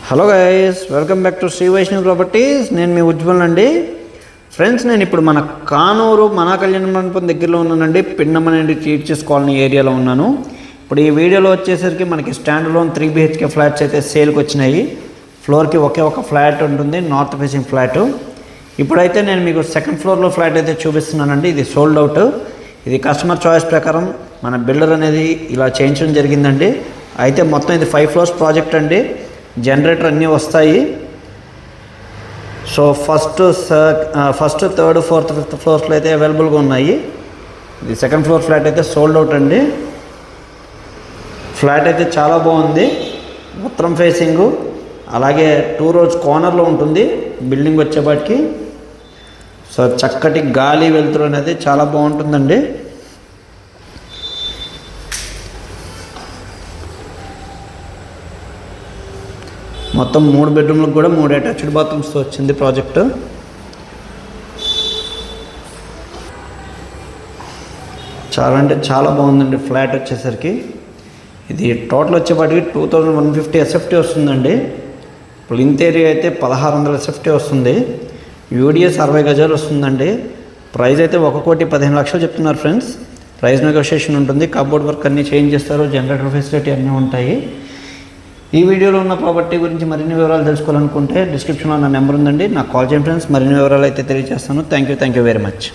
Hello guys, welcome back to Shri Vaishnav properties. నేను మీ ఉజ్వల్ అండి. ఫ్రెండ్స్, నేను ఇప్పుడు మన కానూరు మన కళ్యాణ మండపం దగ్గరలో ఉన్నానండి. పిండమనేది టీచర్స్ కాలనీ ఏరియాలో ఉన్నాను. ఇప్పుడు ఈ వీడియోలో వచ్చేసరికి మనకి స్టాండ్ లోన్ 3 BHK ఫ్లాట్స్ అయితే సేల్కి వచ్చినాయి. ఫ్లోర్కి ఒకే ఒక ఫ్లాట్ ఉంటుంది, నార్త్ ఫేసింగ్ ఫ్లాట్. ఇప్పుడైతే నేను మీకు సెకండ్ ఫ్లోర్లో ఫ్లాట్ అయితే చూపిస్తున్నానండి. ఇది సోల్డ్ అవుట్. ఇది కస్టమర్ చాయిస్ ప్రకారం మన బిల్డర్ అనేది ఇలా చేయించడం జరిగిందండి. అయితే మొత్తం ఇది 5 ఫ్లోర్స్ ప్రాజెక్ట్ అండి. జనరేటర్ అన్నీ వస్తాయి. So first, third, fourth, fifth ఫ్లోర్స్లో అయితే అవైలబుల్గా ఉన్నాయి. ఇది సెకండ్ ఫ్లోర్ ఫ్లాట్ అయితే సోల్డ్ అవుట్ అండి. ఫ్లాట్ అయితే చాలా బాగుంది. ఉత్తరం ఫేసింగు, అలాగే 2 rows కార్నర్లో ఉంటుంది బిల్డింగ్ వచ్చేపాటికి. సో చక్కటి గాలి వెలుతురు అనేది చాలా బాగుంటుందండి. మొత్తం 3 బెడ్రూమ్లకు కూడా 3 అటాచ్డ్ బాత్రూమ్స్తో వచ్చింది ప్రాజెక్టు. చాలా అంటే చాలా బాగుందండి ఫ్లాట్ వచ్చేసరికి. ఇది టోటల్ వచ్చేపాటికి 2150 SFT వస్తుందండి. ప్లింత్ ఏరియా అయితే 1600 SFT వస్తుంది. యూడిఎస్ 60 గజాలు వస్తుందండి. ప్రైస్ అయితే 1,15,00,000 చెప్తున్నారు ఫ్రెండ్స్. ప్రైస్ నెగోషియేషన్ ఉంటుంది. కబోర్డ్ వర్క్ అన్నీ చేంజ్ చేస్తారు. జనరేటర్ ఫెసిలిటీ అన్నీ ఉంటాయి. ఈ వీడియోలో ఉన్న ప్రాపర్టీ గురించి మరిన్ని వివరాలు తెలుసుకోవాలనుకుంటే డిస్క్రిప్షన్లో నా నెంబర్ ఉందండి. నాకు కాల్ చేయండి ఫ్రెండ్స్. మరిన్ని వివరాలు అయితే తెలియజేస్తాను. Thank you very much.